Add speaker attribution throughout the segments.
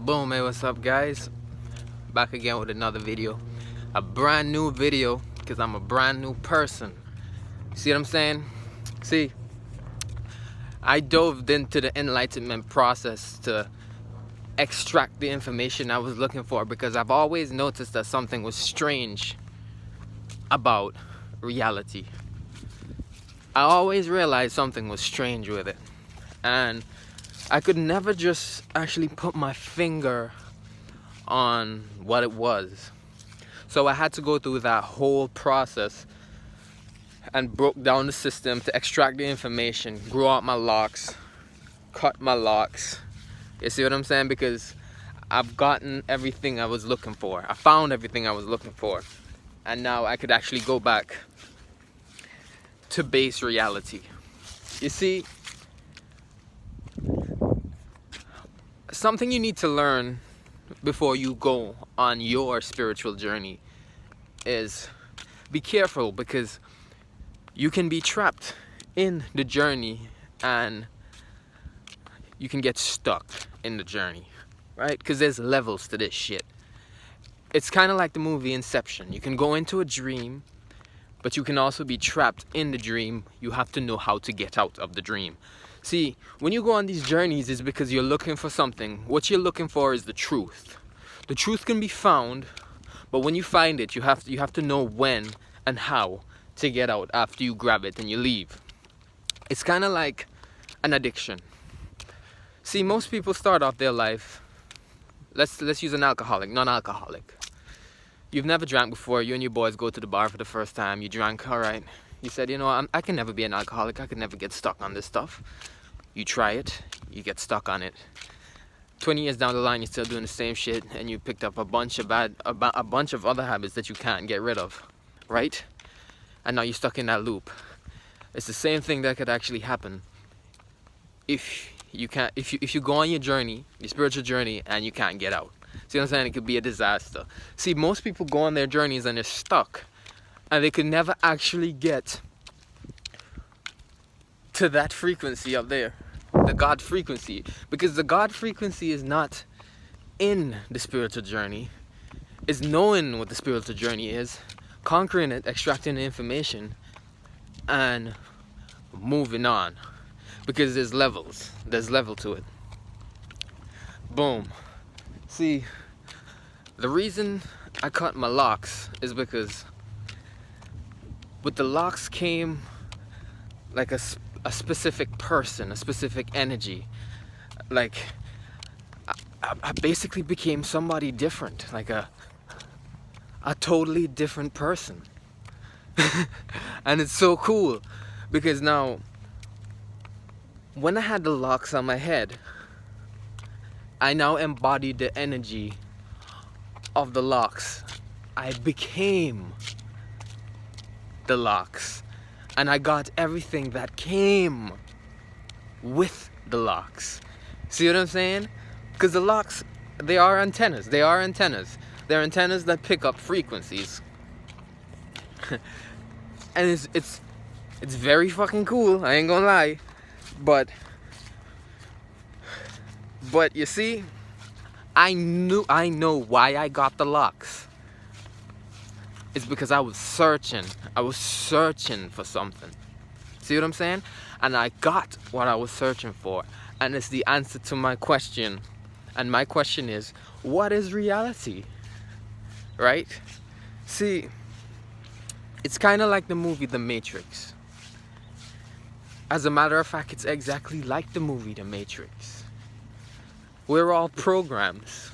Speaker 1: Boom, hey, what's up, guys? Back again with another video. A brand new video, because I'm a brand new person. See what I'm saying? See, I dove into the enlightenment process to extract the information I was looking for, because I've always noticed that something was strange about reality. I always realized something was strange with it. And I could never just actually put my finger on what it was. So I had to go through that whole process and broke down the system to extract the information, grow out my locks, cut my locks. You see what I'm saying? Because I've gotten everything I was looking for. I found everything I was looking for. And now I could actually go back to base reality. You see, something you need to learn before you go on your spiritual journey is be careful, because you can be trapped in the journey and you can get stuck in the journey, right? Because there's levels to this shit. It's kind of like the movie Inception. You can go into a dream, but you can also be trapped in the dream. You have to know how to get out of the dream. See, when you go on these journeys, it's because you're looking for something. What you're looking for is the truth. The truth can be found, but when you find it, you have to know when and how to get out after you grab it and you leave. It's kind of like an addiction. See, most people start off their life. Let's use an alcoholic, non-alcoholic. You've never drank before. You and your boys go to the bar for the first time. You drank, all right. You said, you know, I can never be an alcoholic. I can never get stuck on this stuff. You try it, you get stuck on it. 20 years down the line, you're still doing the same shit, and you picked up a bunch of other habits that you can't get rid of, right? And now you're stuck in that loop. It's the same thing that could actually happen if you go on your journey, your spiritual journey, and you can't get out. See what I'm saying? It could be a disaster. See, most people go on their journeys and they're stuck, and they could never actually get to that frequency up there, the God frequency, because the God frequency is not in the spiritual journey. It's knowing what the spiritual journey is, conquering it, extracting the information, and moving on, because there's level to it. Boom. See, the reason I cut my locks is because with the locks came like a specific person, a specific energy. Like I basically became somebody different, like a totally different person. And it's so cool, because now when I had the locks on my head, I now embodied the energy of the locks. I became the locks, and I got everything that came with the locks. See what I'm saying? Because the locks, they are antennas. They're antennas that pick up frequencies. And it's very fucking cool, I ain't gonna lie. But you see, I know why I got the locks. It's because I was searching for something. See what I'm saying? And I got what I was searching for, and it's the answer to my question. And my question is, what is reality? Right? See, it's kind of like the movie The Matrix. As a matter of fact, it's exactly like the movie The Matrix. We're all programs.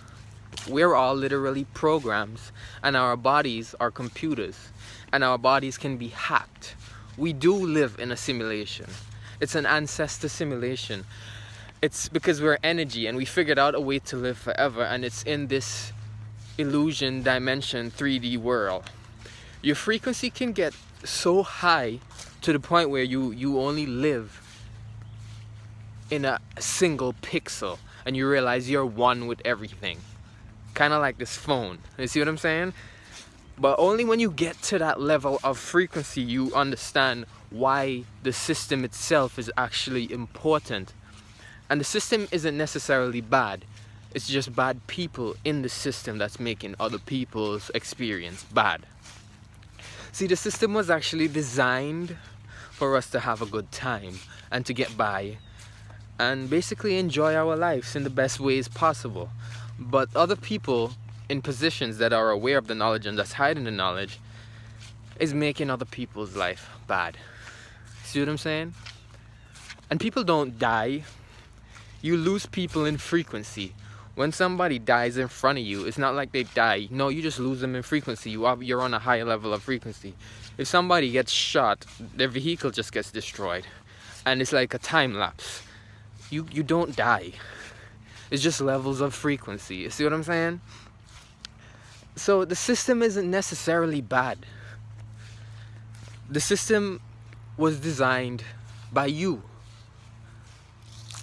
Speaker 1: We're all literally programs, and our bodies are computers, and our bodies can be hacked. We do live in a simulation. It's an ancestor simulation. It's because we're energy, and we figured out a way to live forever, and it's in this illusion dimension 3D world. Your frequency can get so high to the point where you only live in a single pixel, and you realize you're one with everything. Kind of like this phone. You see what I'm saying? But only when you get to that level of frequency, you understand why the system itself is actually important. And the system isn't necessarily bad. It's just bad people in the system that's making other people's experience bad. See, the system was actually designed for us to have a good time and to get by and basically enjoy our lives in the best ways possible. But other people in positions that are aware of the knowledge and that's hiding the knowledge is making other people's life bad. See what I'm saying? And people don't die. You lose people in frequency. When somebody dies in front of you, it's not like they die. No, you just lose them in frequency. You're on a higher level of frequency. If somebody gets shot, their vehicle just gets destroyed. And it's like a time lapse. You don't die. It's just levels of frequency. You see what I'm saying? So the system isn't necessarily bad. The system was designed by you.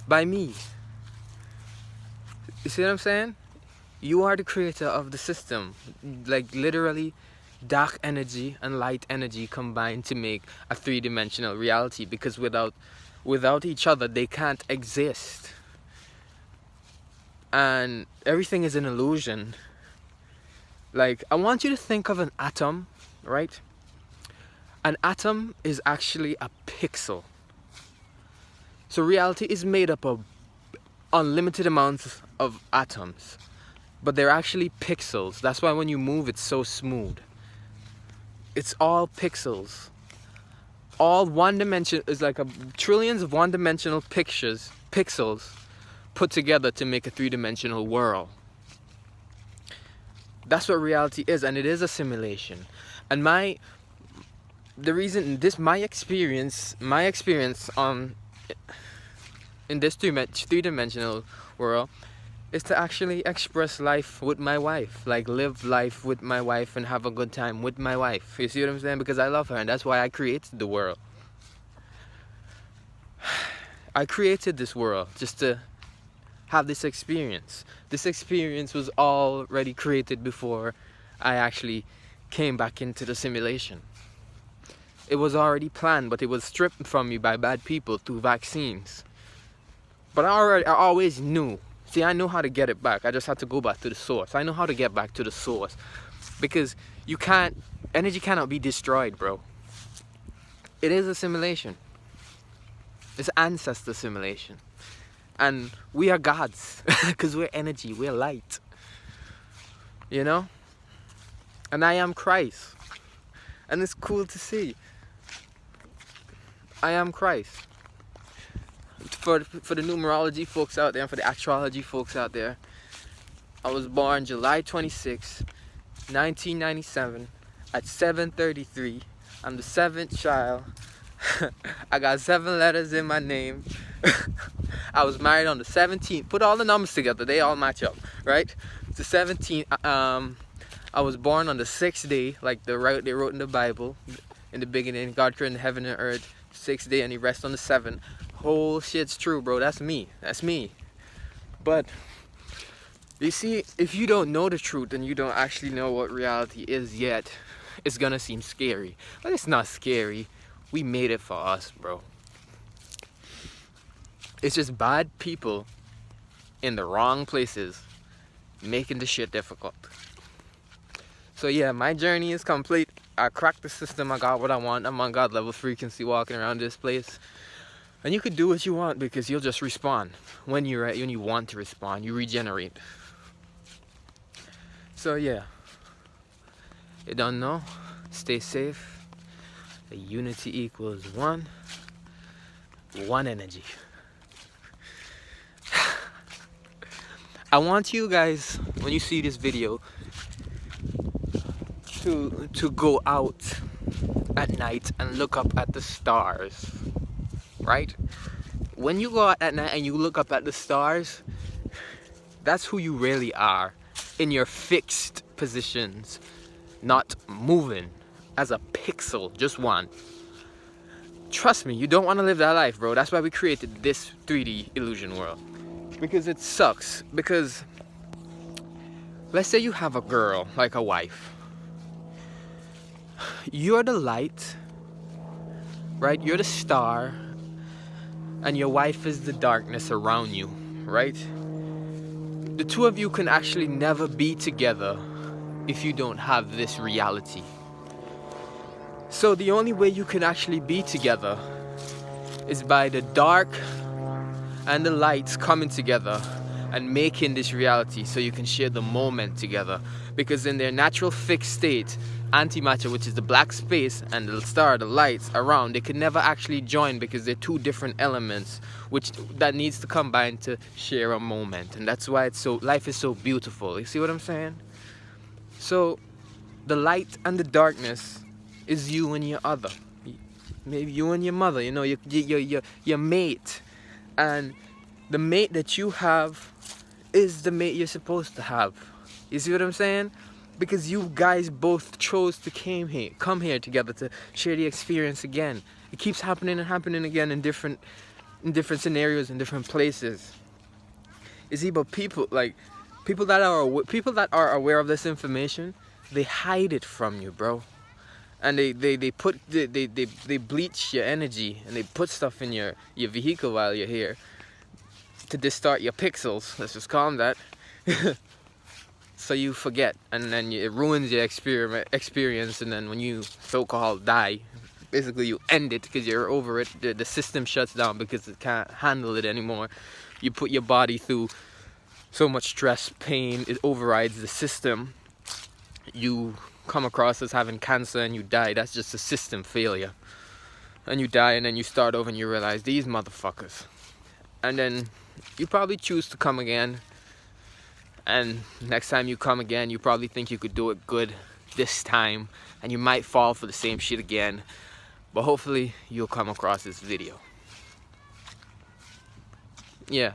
Speaker 1: By me. You see what I'm saying? You are the creator of the system. Like literally, dark energy and light energy combine to make a three-dimensional reality, because without each other they can't exist. And everything is an illusion. Like, I want you to think of an atom, right? An atom is actually a pixel. So reality is made up of unlimited amounts of atoms, but they're actually pixels. That's why when you move it's so smooth. It's all pixels. All one dimension is like trillions of one-dimensional pixels put together to make a three-dimensional world. That's what reality is, and it is a simulation. And my experience in this three-dimensional world is to actually express life with my wife, like live life with my wife and have a good time with my wife. You see what I'm saying? Because I love her, and that's why I created the world. I created this world just to have this experience. This experience was already created before I actually came back into the simulation. It was already planned, but it was stripped from me by bad people through vaccines. But I always knew. See, I know how to get it back. I just had to go back to the source. I know how to get back to the source. Because energy cannot be destroyed, bro. It is a simulation. It's ancestor simulation. And we are gods. Because we're energy, we're light. You know? And I am Christ. And it's cool to see. I am Christ. For the numerology folks out there and for the astrology folks out there, I was born July 26, 1997 at 7:33. I'm the 7th child. I got 7 letters in my name. I was married on the 17th. Put all the numbers together, they all match up, right? The 17th. I was born on the 6th day, like they wrote in the Bible. In the beginning, God created heaven and earth. 6th day, and He rests on the 7th. Whole shit's true, bro. That's me. But you see, if you don't know the truth and you don't actually know what reality is yet, it's gonna seem scary. But it's not scary. We made it for us, bro. It's just bad people in the wrong places making the shit difficult. So yeah, my journey is complete. I cracked the system. I got what I want. I'm on God level frequency walking around this place. And you could do what you want, because you'll just respond when you're ready, when you want to respond. You regenerate. So yeah, you don't know. Stay safe. The unity equals one energy. I want you guys, when you see this video, to go out at night and look up at the stars. Right? When you go out at night and you look up at the stars, that's who you really are, in your fixed positions, not moving as a pixel, just one. Trust me, you don't want to live that life, bro. That's why we created this 3D illusion world. Because it sucks. Because let's say you have a girl, like a wife. You're the light, right? You're the star. And your wife is the darkness around you, right? the two of you can actually never be together if you don't have this reality. So the only way you can actually be together is by the dark and the lights coming together and making this reality, so you can share the moment together. Because in their natural fixed state, antimatter, which is the black space, and the star, the lights around, they could never actually join, because they're two different elements that needs to combine to share a moment. And that's why life is so beautiful. You see what I'm saying? So the light and the darkness is you and your other, maybe you and your mother, you know, your mate. And the mate that you have is the mate you're supposed to have. You see what I'm saying? Because you guys both chose to come here together to share the experience again. It keeps happening and happening again in different scenarios, in different places. You see, but people that are aware of this information, they hide it from you, bro. And they bleach your energy, and they put stuff in your vehicle while you're here to distort your pixels. Let's just call them that. So you forget, and then it ruins your experience. And then when you so-called die, basically you end it because you're over it. The system shuts down because it can't handle it anymore. You put your body through so much stress, pain, it overrides the system. You come across as having cancer and you die. That's just a system failure. And you die, and then you start over and you realize, these motherfuckers. And then you probably choose to come again. And next time you come again, you probably think you could do it good this time, and you might fall for the same shit again. But hopefully you'll come across this video. Yeah.